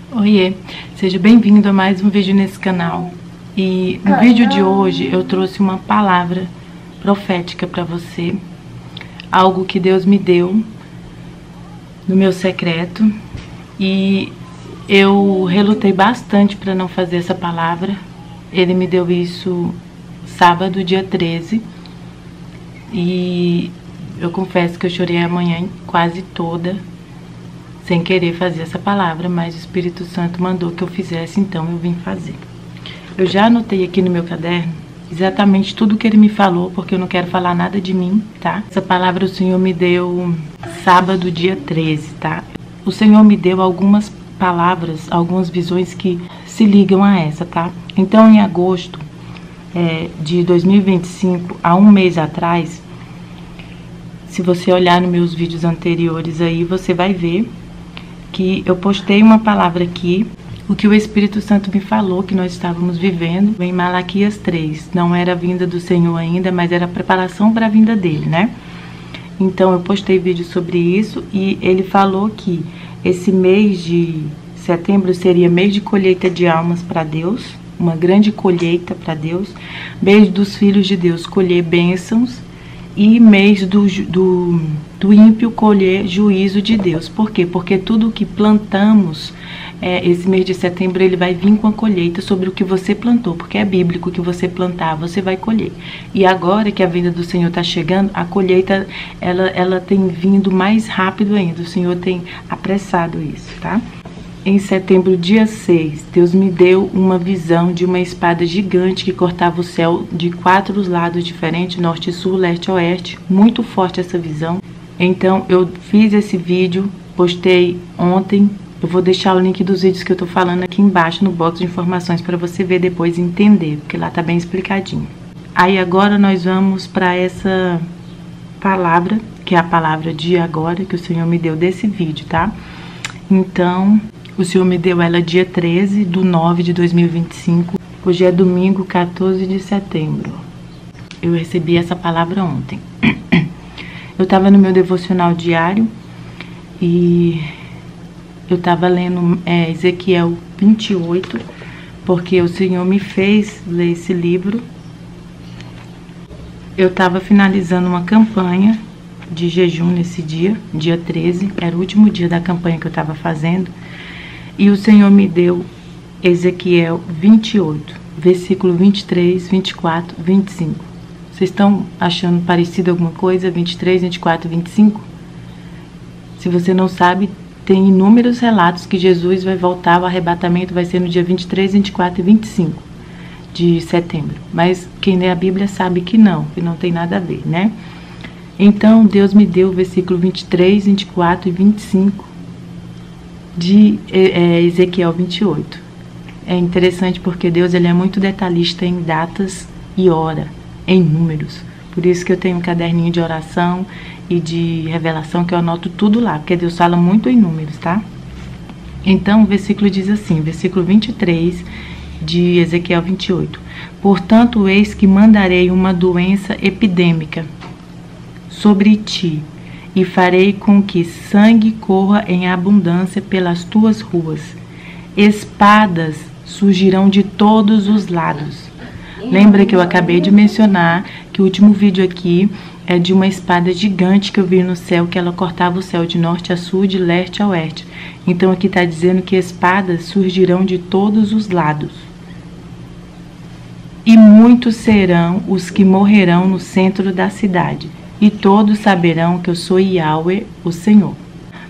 Oiê, seja bem-vindo a mais um vídeo nesse canal. E no vídeo de hoje eu trouxe uma palavra profética para você, algo que Deus me deu no meu secreto, e eu relutei bastante para não fazer essa palavra. Ele me deu isso sábado, dia 13, e eu confesso que eu chorei a manhã quase toda, sem querer fazer essa palavra, mas o Espírito Santo mandou que eu fizesse, então eu vim fazer. Eu já anotei aqui no meu caderno exatamente tudo que ele me falou, porque eu não quero falar nada de mim, tá? Essa palavra o Senhor me deu sábado, dia 13, tá? O Senhor me deu algumas palavras, algumas visões que se ligam a essa, tá? Então, em agosto de 2025, há um mês atrás, se você olhar nos meus vídeos anteriores aí, você vai ver que eu postei uma palavra aqui, o que o Espírito Santo me falou que nós estávamos vivendo em Malaquias 3. Não era a vinda do Senhor ainda, mas era a preparação para a vinda dele, né? Então eu postei vídeo sobre isso e ele falou que esse mês de setembro seria mês de colheita de almas para Deus, uma grande colheita para Deus, mês dos filhos de Deus colher bênçãos, e mês do ímpio colher juízo de Deus. Por quê? Porque tudo o que plantamos, esse mês de setembro, ele vai vir com a colheita sobre o que você plantou, porque é bíblico que você plantar, você vai colher. E agora que a vinda do Senhor está chegando, a colheita, ela tem vindo mais rápido ainda. O Senhor tem apressado isso, tá? Em setembro, dia 6, Deus me deu uma visão de uma espada gigante que cortava o céu de 4 lados diferentes, norte, sul, leste, oeste. Muito forte essa visão. Então, eu fiz esse vídeo, postei ontem. Eu vou deixar o link dos vídeos que eu tô falando aqui embaixo no box de informações para você ver depois e entender, porque lá tá bem explicadinho. Aí agora nós vamos para essa palavra, que é a palavra de agora, que o Senhor me deu desse vídeo, tá? Então, o Senhor me deu ela dia 13 de 9 de 2025. Hoje é domingo, 14 de setembro. Eu recebi essa palavra ontem. Eu estava no meu devocional diário e eu estava lendo Ezequiel 28, porque o Senhor me fez ler esse livro. Eu estava finalizando uma campanha de jejum nesse dia, dia 13. Era o último dia da campanha que eu estava fazendo. E o Senhor me deu Ezequiel 28, versículo 23, 24, 25. Vocês estão achando parecido alguma coisa? 23, 24, 25? Se você não sabe, tem inúmeros relatos que Jesus vai voltar, o arrebatamento vai ser no dia 23, 24 e 25 de setembro. Mas quem lê a Bíblia sabe que não tem nada a ver, né? Então, Deus me deu o versículo 23, 24 e 25 de Ezequiel 28. É interessante porque Deus, ele é muito detalhista em datas e hora, em números. Por isso que eu tenho um caderninho de oração e de revelação que eu anoto tudo lá, porque Deus fala muito em números, tá? Então, o versículo diz assim, versículo 23 de Ezequiel 28. Portanto, eis que mandarei uma doença epidêmica sobre ti, e farei com que sangue corra em abundância pelas tuas ruas. Espadas surgirão de todos os lados. Lembra que eu acabei de mencionar que o último vídeo aqui é de uma espada gigante que eu vi no céu, que ela cortava o céu de norte a sul, de leste a oeste. Então aqui está dizendo que espadas surgirão de todos os lados. E muitos serão os que morrerão no centro da cidade. E todos saberão que eu sou Yahweh, o Senhor.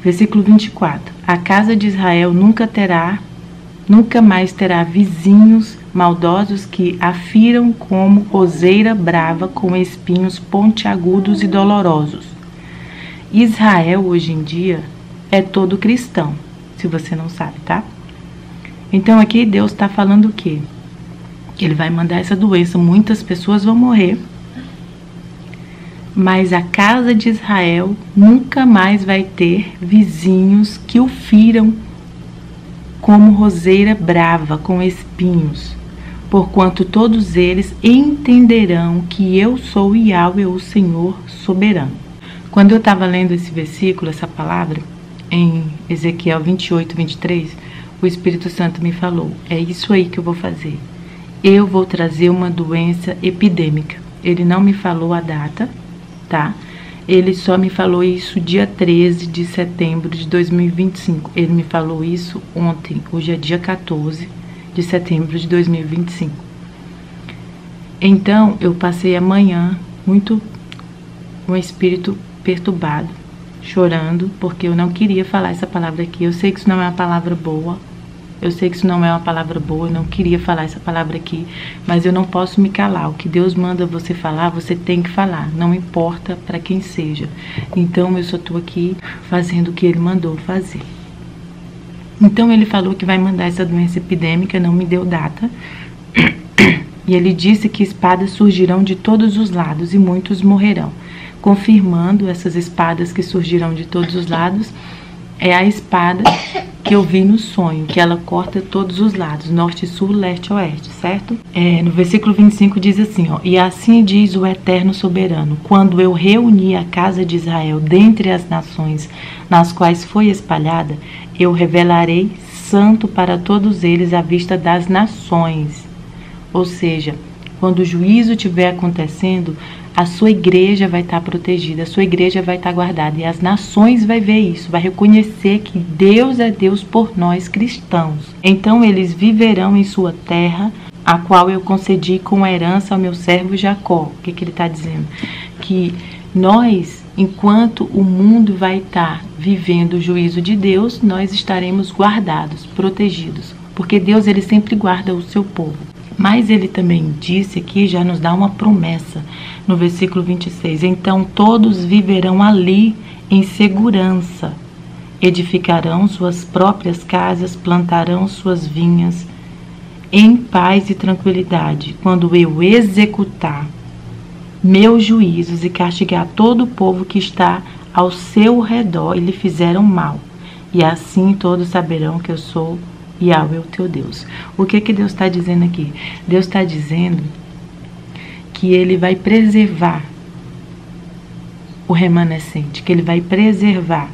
Versículo 24. A casa de Israel nunca mais terá vizinhos maldosos que a firam como roseira brava com espinhos pontiagudos e dolorosos. Israel, hoje em dia, é todo cristão, se você não sabe, tá? Então aqui Deus está falando o quê? Que ele vai mandar essa doença, muitas pessoas vão morrer, mas a casa de Israel nunca mais vai ter vizinhos que o firam como roseira brava com espinhos, porquanto todos eles entenderão que eu sou Yahweh, o Senhor soberano. Quando eu estava lendo esse versículo, essa palavra, em Ezequiel 28, 23, o Espírito Santo me falou: é isso aí que eu vou fazer. Eu vou trazer uma doença epidêmica. Ele não me falou a data, tá? Ele só me falou isso dia 13 de setembro de 2025. Ele me falou isso ontem. Hoje é dia 14 de setembro de 2025. Então, eu passei a manhã muito com o espírito perturbado, chorando, porque eu não queria falar essa palavra aqui. Eu sei que isso não é uma palavra boa. Eu sei que isso não é uma palavra boa, eu não queria falar essa palavra aqui, mas eu não posso me calar. O que Deus manda você falar, você tem que falar, não importa para quem seja. Então eu só estou aqui fazendo o que Ele mandou fazer. Então Ele falou que vai mandar essa doença epidêmica, não me deu data. E Ele disse que espadas surgirão de todos os lados e muitos morrerão. Confirmando essas espadas que surgirão de todos os lados, é a espada que eu vi no sonho, que ela corta todos os lados, norte, sul, leste, oeste, certo? No versículo 25 diz assim, ó: e assim diz o Eterno Soberano: quando eu reuni a casa de Israel dentre as nações nas quais foi espalhada, eu revelarei santo para todos eles à vista das nações. Ou seja, quando o juízo estiver acontecendo, a sua igreja vai estar protegida, a sua igreja vai estar guardada. E as nações vai ver isso, vai reconhecer que Deus é Deus por nós cristãos. Então eles viverão em sua terra, a qual eu concedi com herança ao meu servo Jacó. O que ele está dizendo? Que nós, enquanto o mundo vai estar vivendo o juízo de Deus, nós estaremos guardados, protegidos. Porque Deus, Ele sempre guarda o seu povo. Mas Ele também disse aqui, já nos dá uma promessa, no versículo 26. Então todos viverão ali em segurança, edificarão suas próprias casas, plantarão suas vinhas, em paz e tranquilidade, quando eu executar meus juízos e castigar todo o povo que está ao seu redor e lhe fizeram mal. E assim todos saberão que eu sou Yahweh, o teu Deus. O que Deus está dizendo aqui? Deus está dizendo que Ele vai preservar o remanescente, que Ele vai preservar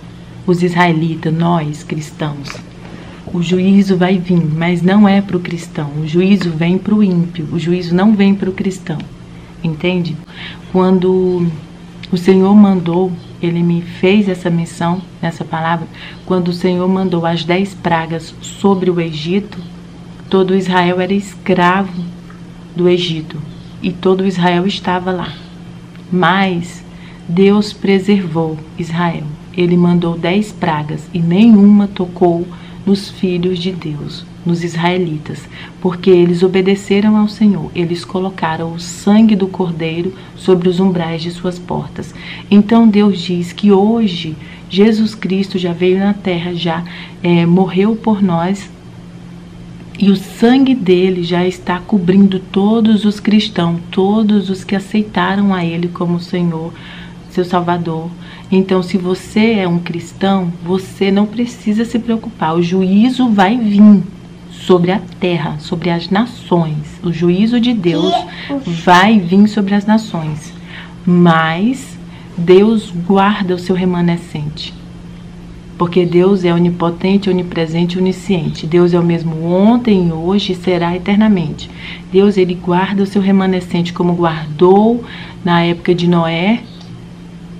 os israelitas, nós cristãos. O juízo vai vir, mas não é para o cristão. O juízo vem para o ímpio. O juízo não vem para o cristão. Entende? Quando o Senhor mandou, Ele me fez essa menção, nessa palavra, quando o Senhor mandou as 10 pragas sobre o Egito, todo Israel era escravo do Egito e todo Israel estava lá. Mas Deus preservou Israel. Ele mandou 10 pragas e nenhuma tocou nos filhos de Deus, nos israelitas, porque eles obedeceram ao Senhor. Eles colocaram o sangue do Cordeiro sobre os umbrais de suas portas. Então Deus diz que hoje Jesus Cristo já veio na terra, já morreu por nós, e o sangue dele já está cobrindo todos os cristãos, todos os que aceitaram a Ele como Senhor, seu Salvador. Então, se você é um cristão, você não precisa se preocupar. O juízo vai vir sobre a terra, sobre as nações. O juízo de Deus vai vir sobre as nações. Mas Deus guarda o seu remanescente. Porque Deus é onipotente, onipresente e onisciente. Deus é o mesmo ontem, hoje e será eternamente. Deus, Ele guarda o seu remanescente como guardou na época de Noé.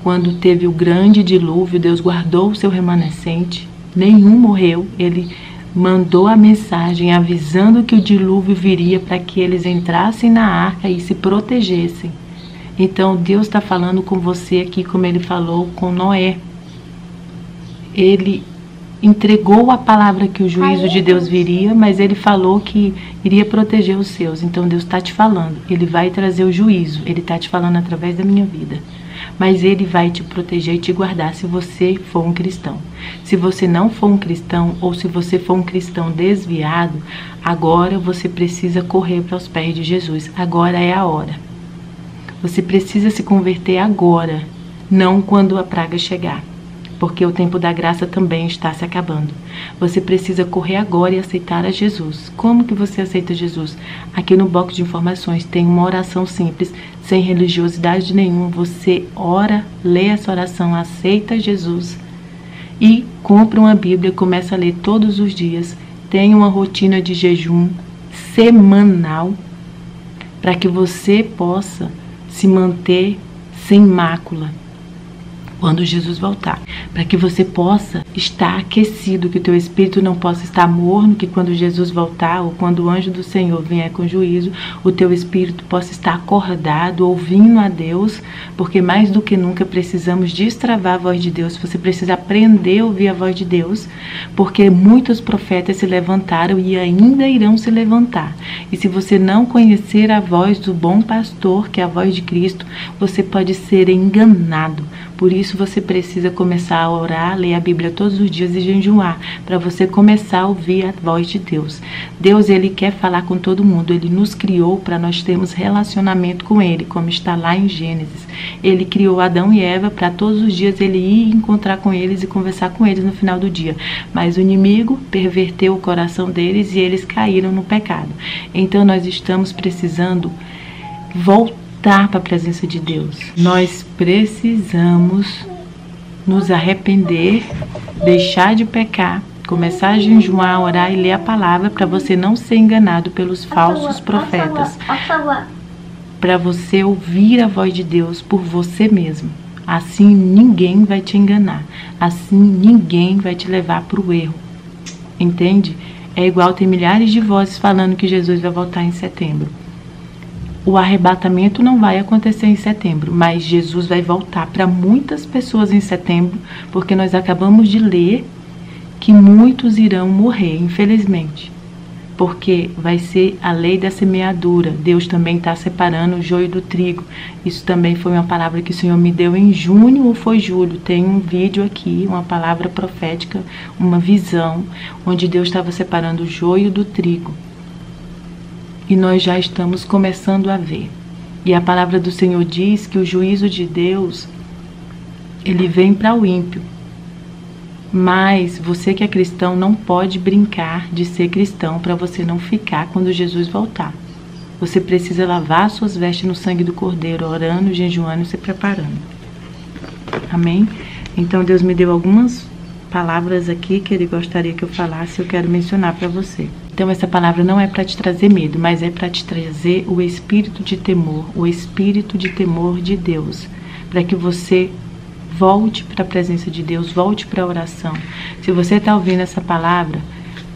Quando teve o grande dilúvio, Deus guardou o seu remanescente. Nenhum morreu. Ele mandou a mensagem avisando que o dilúvio viria para que eles entrassem na arca e se protegessem. Então Deus está falando com você aqui como Ele falou com Noé. Ele entregou a palavra que o juízo de Deus viria, mas Ele falou que iria proteger os seus. Então Deus está te falando. Ele vai trazer o juízo. Ele está te falando através da minha vida. Mas Ele vai te proteger e te guardar se você for um cristão. Se você não for um cristão, ou se você for um cristão desviado, agora você precisa correr para os pés de Jesus. Agora é a hora. Você precisa se converter agora, não quando a praga chegar. Porque o tempo da graça também está se acabando. Você precisa correr agora e aceitar a Jesus. Como que você aceita Jesus? Aqui no box de informações tem uma oração simples, sem religiosidade nenhuma. Você ora, lê essa oração, aceita Jesus e compra uma Bíblia, começa a ler todos os dias. tenha uma rotina de jejum semanal para que você possa se manter sem mácula quando Jesus voltar, para que você possa estar aquecido, que o teu espírito não possa estar morno, que quando Jesus voltar ou quando o anjo do Senhor vier com juízo, o teu espírito possa estar acordado, ouvindo a Deus, porque mais do que nunca precisamos destravar a voz de Deus. Você precisa aprender a ouvir a voz de Deus, porque muitos profetas se levantaram e ainda irão se levantar. E se você não conhecer a voz do bom pastor, que é a voz de Cristo, você pode ser enganado. Por isso você precisa começar a orar, ler a Bíblia todos os dias e jejuar, para você começar a ouvir a voz de Deus. Deus, Ele quer falar com todo mundo. Ele nos criou para nós termos relacionamento com Ele, como está lá em Gênesis. Ele criou Adão e Eva para todos os dias Ele ir encontrar com eles e conversar com eles no final do dia. Mas o inimigo perverteu o coração deles e eles caíram no pecado. Então nós estamos precisando voltar para a presença de Deus. Nós precisamos nos arrepender, deixar de pecar, começar a jejuar, orar e ler a palavra para você não ser enganado pelos falsos profetas. Para você ouvir a voz de Deus por você mesmo. Assim ninguém vai te enganar. Assim ninguém vai te levar para o erro. Entende? É igual ter milhares de vozes falando que Jesus vai voltar em setembro. O arrebatamento não vai acontecer em setembro, mas Jesus vai voltar para muitas pessoas em setembro, porque nós acabamos de ler que muitos irão morrer, infelizmente, porque vai ser a lei da semeadura. Deus também está separando o joio do trigo. Isso também foi uma palavra que o Senhor me deu em junho ou foi julho. Tem um vídeo aqui, uma palavra profética, uma visão, onde Deus estava separando o joio do trigo. E nós já estamos começando a ver. E a palavra do Senhor diz que o juízo de Deus, ele vem para o ímpio. Mas você que é cristão não pode brincar de ser cristão para você não ficar quando Jesus voltar. Você precisa lavar suas vestes no sangue do Cordeiro, orando, jejuando e se preparando. Amém? Então Deus me deu algumas palavras aqui que Ele gostaria que eu falasse, eu quero mencionar para você. Então essa palavra não é para te trazer medo, mas é para te trazer o espírito de temor, o espírito de temor de Deus, para que você volte para a presença de Deus, volte para a oração. Se você está ouvindo essa palavra,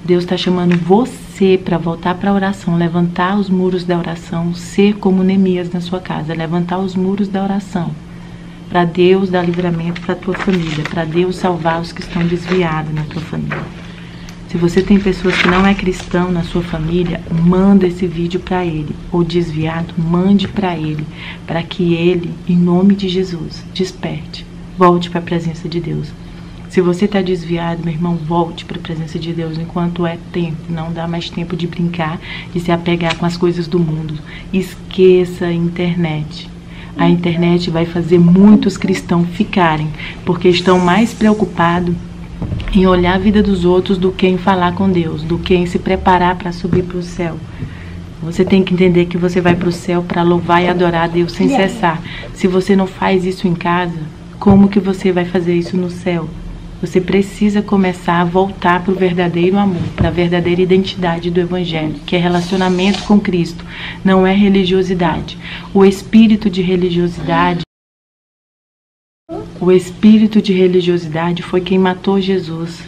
Deus está chamando você para voltar para a oração, levantar os muros da oração, ser como Neemias na sua casa, levantar os muros da oração, para Deus dar livramento para a tua família, para Deus salvar os que estão desviados na tua família. Se você tem pessoas que não é cristão na sua família, manda esse vídeo para ele. Ou desviado, mande para ele. Para que ele, em nome de Jesus, desperte. Volte para a presença de Deus. Se você está desviado, meu irmão, volte para a presença de Deus enquanto é tempo. Não dá mais tempo de brincar, de se apegar com as coisas do mundo. Esqueça a internet. A internet vai fazer muitos cristãos ficarem, porque estão mais preocupados em olhar a vida dos outros do que em falar com Deus, do que em se preparar para subir para o céu. Você tem que entender que você vai para o céu para louvar e adorar a Deus sem cessar. Se você não faz isso em casa, como que você vai fazer isso no céu? Você precisa começar a voltar para o verdadeiro amor, para a verdadeira identidade do Evangelho, que é relacionamento com Cristo, não é religiosidade. O espírito de religiosidade foi quem matou Jesus.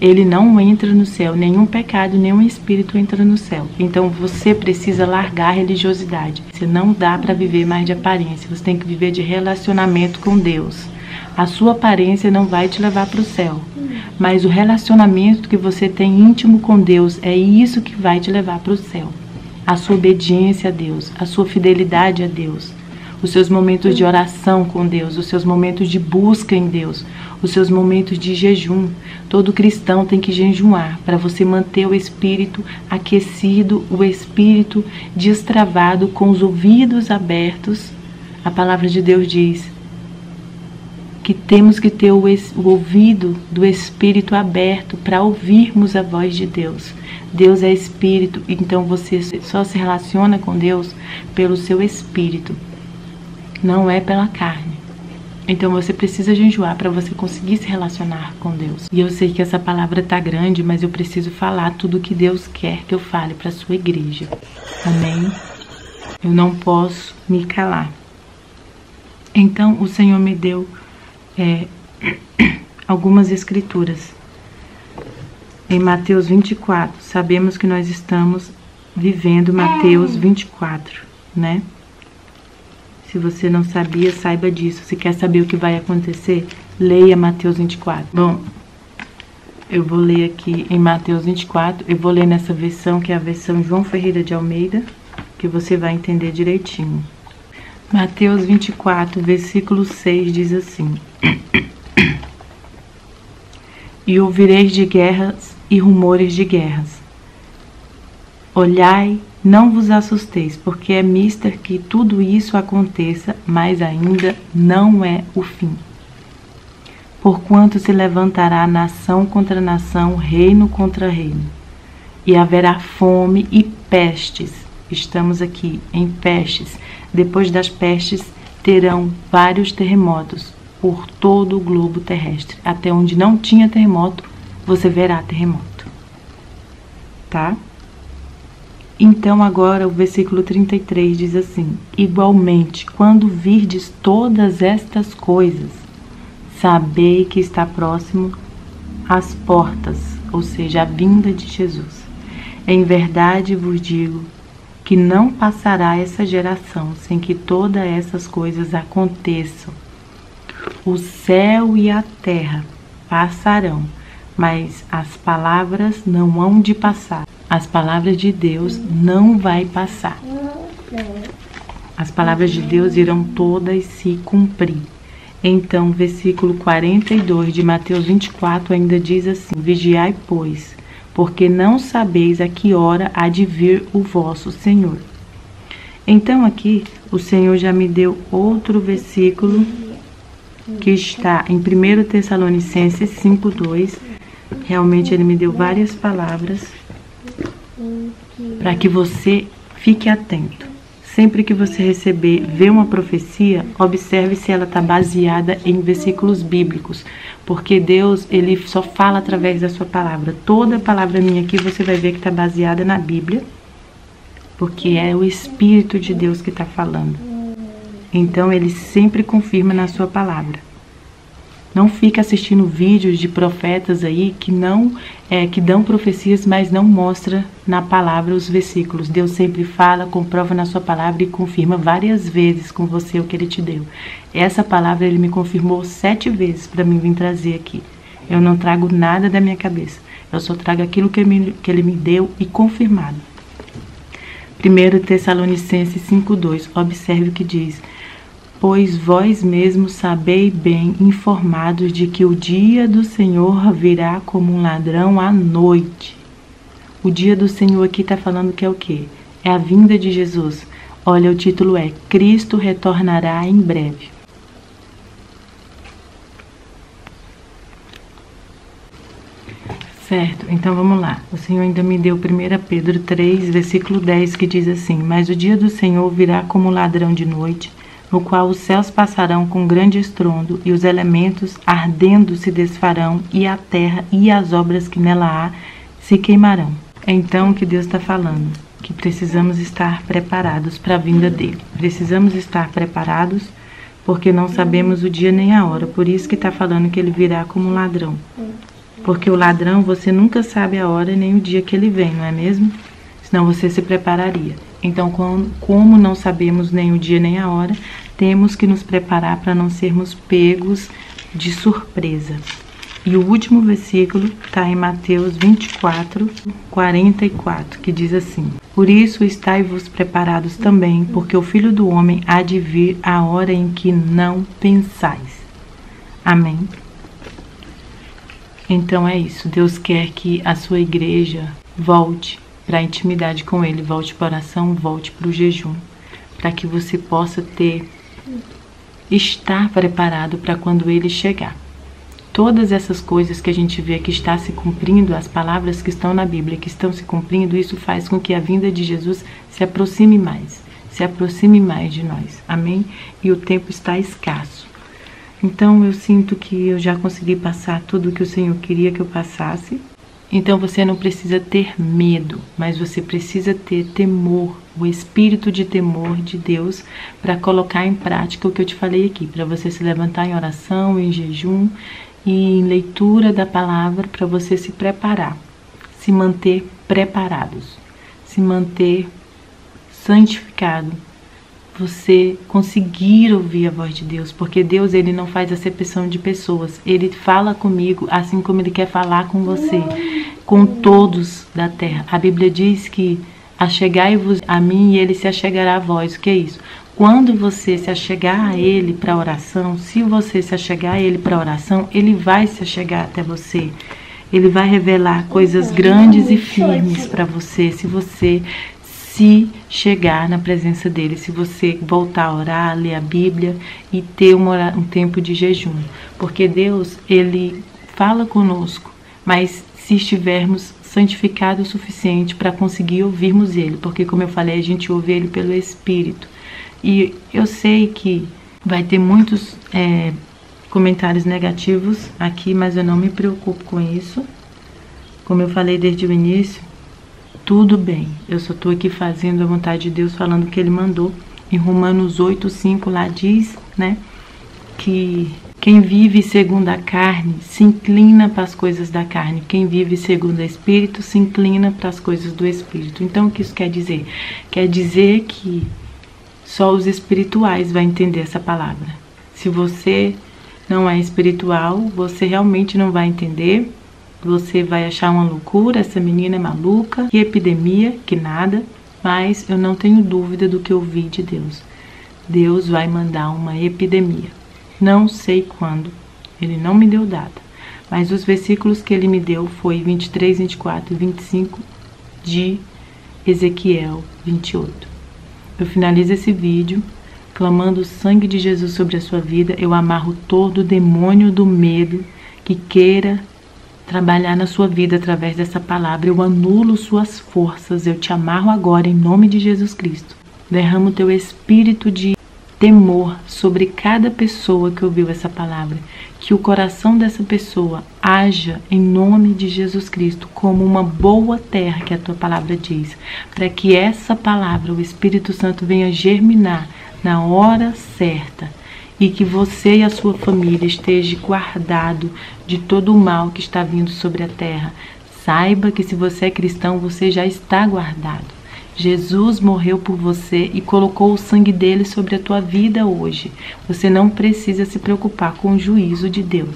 Ele não entra no céu, nenhum pecado, nenhum espírito entra no céu. Então você precisa largar a religiosidade. Você não dá para viver mais de aparência, você tem que viver de relacionamento com Deus. A sua aparência não vai te levar para o céu, mas o relacionamento que você tem íntimo com Deus é isso que vai te levar para o céu. A sua obediência a Deus, a sua fidelidade a Deus, os seus momentos de oração com Deus, os seus momentos de busca em Deus, os seus momentos de jejum. Todo cristão tem que jejuar para você manter o espírito aquecido, o espírito destravado, com os ouvidos abertos. A palavra de Deus diz que temos que ter o ouvido do Espírito aberto para ouvirmos a voz de Deus. Deus é Espírito, então você só se relaciona com Deus pelo seu Espírito, não é pela carne. Então você precisa jejuar para você conseguir se relacionar com Deus. E eu sei que essa palavra tá grande, mas eu preciso falar tudo o que Deus quer que eu fale para sua igreja. Amém? Eu não posso me calar. Então o Senhor me deu algumas escrituras. Em Mateus 24, sabemos que nós estamos vivendo Mateus 24, né? Se você não sabia, saiba disso. Se quer saber o que vai acontecer, leia Mateus 24. Bom, eu vou ler aqui em Mateus 24. Eu vou ler nessa versão, que é a versão João Ferreira de Almeida, que você vai entender direitinho. Mateus 24, versículo 6 diz assim: E ouvireis de guerras e rumores de guerras. Olhai, não vos assusteis, porque é mister que tudo isso aconteça, mas ainda não é o fim. Porquanto se levantará nação contra nação, reino contra reino, e haverá fome e pestes. Estamos aqui em pestes. Depois das pestes terão vários terremotos por todo o globo terrestre. Até onde não tinha terremoto, você verá terremoto. Tá? Então agora o versículo 33 diz assim: Igualmente, quando virdes todas estas coisas, sabei que está próximo às portas, ou seja, a vinda de Jesus. Em verdade vos digo que não passará essa geração sem que todas essas coisas aconteçam. O céu e a terra passarão, mas as palavras não hão de passar. As palavras de Deus não vai passar. As palavras de Deus irão todas se cumprir. Então, versículo 42 de Mateus 24 ainda diz assim: Vigiai, pois, porque não sabeis a que hora há de vir o vosso Senhor. Então aqui o Senhor já me deu outro versículo que está em 1 Tessalonicenses 5:2. Realmente ele me deu várias palavras para que você fique atento. Sempre que você ver uma profecia, observe se ela está baseada em versículos bíblicos, porque Deus, ele só fala através da sua palavra. Toda palavra minha aqui você vai ver que está baseada na Bíblia, porque é o Espírito de Deus que está falando. Então ele sempre confirma na sua palavra. Não fica assistindo vídeos de profetas aí que dão profecias, mas não mostra na palavra os versículos. Deus sempre fala, comprova na sua palavra e confirma várias vezes com você o que ele te deu. Essa palavra ele me confirmou 7 vezes para mim vir trazer aqui. Eu não trago nada da minha cabeça. Eu só trago aquilo que ele me deu e confirmado. 1 Tessalonicenses 5:2. Observe o que diz: Pois vós mesmos sabeis bem informados de que o dia do Senhor virá como um ladrão à noite. O dia do Senhor aqui está falando que é o quê? É a vinda de Jesus. Olha, o título é Cristo retornará em breve. Certo, então vamos lá. O Senhor ainda me deu 1 Pedro 3, versículo 10, que diz assim: Mas o dia do Senhor virá como ladrão de noite, no qual os céus passarão com grande estrondo, e os elementos ardendo se desfarão, e a terra e as obras que nela há se queimarão. É então que Deus está falando, que precisamos estar preparados para a vinda dele. Precisamos estar preparados, porque não sabemos o dia nem a hora. Por isso que está falando que ele virá como um ladrão. Porque o ladrão, você nunca sabe a hora nem o dia que ele vem, não é mesmo? Senão você se prepararia. Então, como não sabemos nem o dia nem a hora, temos que nos preparar para não sermos pegos de surpresa. E o último versículo está em Mateus 24, 44, que diz assim: Por isso estai-vos preparados também, porque o Filho do Homem há de vir a hora em que não pensais. Amém? Então é isso. Deus quer que a sua igreja volte para a intimidade com ele, volte para a oração, volte para o jejum, para que você possa estar preparado para quando ele chegar. Todas essas coisas que a gente vê que está se cumprindo, as palavras que estão na Bíblia que estão se cumprindo, isso faz com que a vinda de Jesus se aproxime mais de nós. Amém? E o tempo está escasso. Então eu sinto que eu já consegui passar tudo o que o Senhor queria que eu passasse. Então você não precisa ter medo, mas você precisa ter temor, o espírito de temor de Deus, para colocar em prática o que eu te falei aqui, para você se levantar em oração, em jejum e em leitura da palavra, para você se preparar, se manter preparados, se manter santificado, você conseguir ouvir a voz de Deus, porque Deus, ele não faz acepção de pessoas, ele fala comigo assim como ele quer falar com você, com todos da terra. A Bíblia diz que achegai-vos a mim e ele se achegará a vós. O que é isso? Quando você se achegar a ele para oração, se você se achegar a ele para oração, ele vai se achegar até você. Ele vai revelar coisas grandes e firmes para você, se você se chegar na presença dele, se você voltar a orar, ler a Bíblia e ter um tempo de jejum. Porque Deus, ele fala conosco, mas se estivermos santificados o suficiente para conseguir ouvirmos ele, porque como eu falei, a gente ouve ele pelo Espírito. E eu sei que vai ter muitos comentários negativos aqui, mas eu não me preocupo com isso. Como eu falei desde o início, tudo bem, eu só estou aqui fazendo a vontade de Deus, falando o que ele mandou. Em Romanos 8:5 lá diz, né, que quem vive segundo a carne se inclina para as coisas da carne. Quem vive segundo o Espírito se inclina para as coisas do Espírito. Então o que isso quer dizer? Quer dizer que só os espirituais vão entender essa palavra. Se você não é espiritual, você realmente não vai entender. Você vai achar uma loucura, essa menina é maluca, que epidemia, que nada. Mas eu não tenho dúvida do que eu ouvi de Deus. Deus vai mandar uma epidemia. Não sei quando, ele não me deu data. Mas os versículos que ele me deu foi 23, 24 e 25 de Ezequiel 28. Eu finalizo esse vídeo clamando o sangue de Jesus sobre a sua vida. Eu amarro todo o demônio do medo que queira trabalhar na sua vida através dessa palavra. Eu anulo suas forças, eu te amarro agora em nome de Jesus Cristo. Derrama o teu espírito de temor sobre cada pessoa que ouviu essa palavra, que o coração dessa pessoa haja em nome de Jesus Cristo como uma boa terra, que a tua palavra diz, para que essa palavra, o Espírito Santo, venha germinar na hora certa, e que você e a sua família esteja guardado de todo o mal que está vindo sobre a terra. Saiba que se você é cristão, você já está guardado. Jesus morreu por você e colocou o sangue dele sobre a tua vida hoje. Você não precisa se preocupar com o juízo de Deus.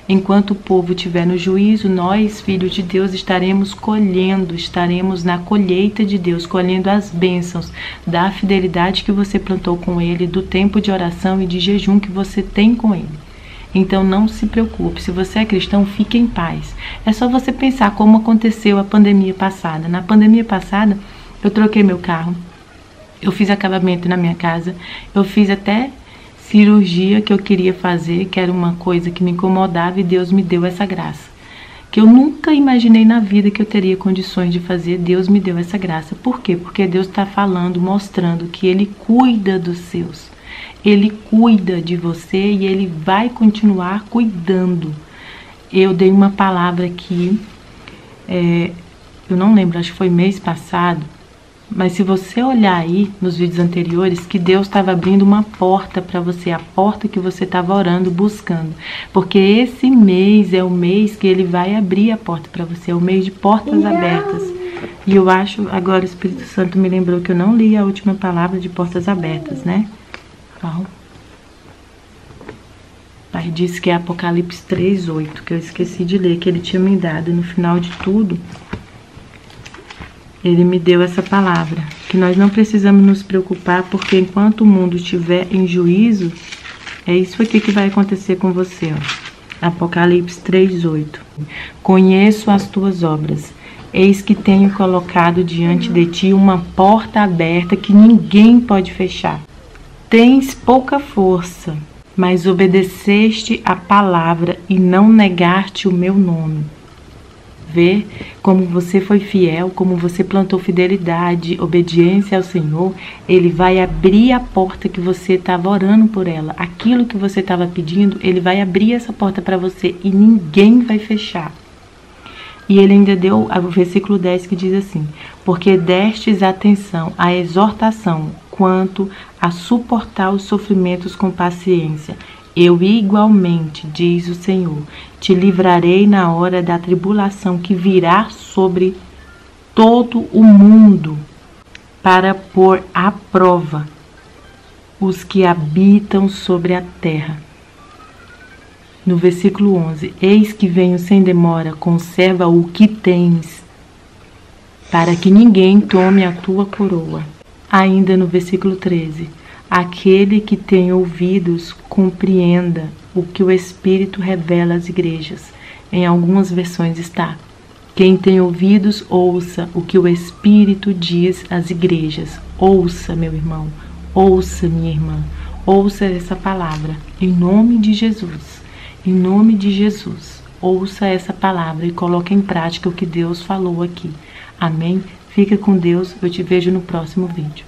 Enquanto o povo estiver no juízo, nós, filhos de Deus, estaremos colhendo, estaremos na colheita de Deus, colhendo as bênçãos da fidelidade que você plantou com ele, do tempo de oração e de jejum que você tem com ele. Então não se preocupe, se você é cristão, fique em paz. É só você pensar como aconteceu a pandemia passada. Na pandemia passada, eu troquei meu carro, eu fiz acabamento na minha casa, eu fiz até cirurgia que eu queria fazer, que era uma coisa que me incomodava, e Deus me deu essa graça, que eu nunca imaginei na vida que eu teria condições de fazer. Deus me deu essa graça. Por quê? Porque Deus está falando, mostrando que Ele cuida dos seus, Ele cuida de você e Ele vai continuar cuidando. Eu dei uma palavra aqui, eu não lembro, acho que foi mês passado, mas se você olhar aí nos vídeos anteriores, que Deus estava abrindo uma porta para você, a porta que você estava orando, buscando. Porque esse mês é o mês que Ele vai abrir a porta para você, é o mês de portas abertas. E eu acho, agora o Espírito Santo me lembrou que eu não li a última palavra de portas abertas, né? Então, Pai disse que é Apocalipse 3:8, que eu esqueci de ler, que Ele tinha me dado. No final de tudo, Ele me deu essa palavra, que nós não precisamos nos preocupar, porque enquanto o mundo estiver em juízo, é isso aqui que vai acontecer com você, ó. Apocalipse 3:8. Conheço as tuas obras, eis que tenho colocado diante de ti uma porta aberta que ninguém pode fechar. Tens pouca força, mas obedeceste a palavra e não negaste o meu nome. ver como você foi fiel, como você plantou fidelidade, obediência ao Senhor. Ele vai abrir a porta que você estava orando por ela. Aquilo que você estava pedindo, Ele vai abrir essa porta para você e ninguém vai fechar. E ele ainda deu o versículo 10 que diz assim: porque destes atenção à exortação quanto a suportar os sofrimentos com paciência. Eu igualmente, diz o Senhor, te livrarei na hora da tribulação que virá sobre todo o mundo, para pôr à prova os que habitam sobre a terra. No versículo 11, eis que venho sem demora, conserva o que tens, para que ninguém tome a tua coroa. Ainda no versículo 13, aquele que tem ouvidos, compreenda o que o Espírito revela às igrejas. Em algumas versões está: quem tem ouvidos, ouça o que o Espírito diz às igrejas. Ouça, meu irmão, ouça, minha irmã, ouça essa palavra, em nome de Jesus. Em nome de Jesus, ouça essa palavra e coloque em prática o que Deus falou aqui. Amém? Fica com Deus, eu te vejo no próximo vídeo.